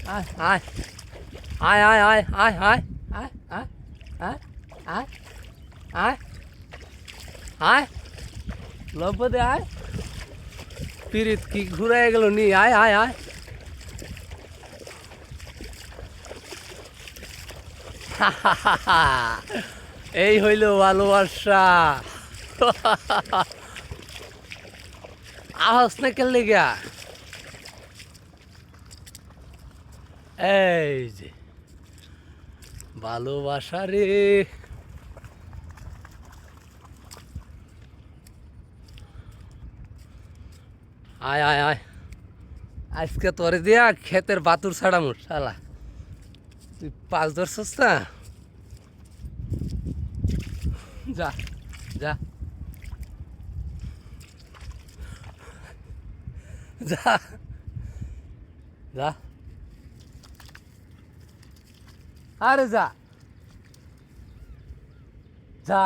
আয় আয় আয় আয় আয় আয় আয় আয় আয় আয় আয় আয় আয় লব্বদে আয় পিরিত কি ঘুরাই গেল নি আয় আয় আয় এই হইল ভালোবাসা আহস না কেলে গিয়া এই যে ভালোবাসা রে আয় আয় আয় আজকে তোরে দিয়া ক্ষেতের বাতুর ছাড়ামু শালা তুই 5 ধরছস না যা যা যা যা আরে যা যা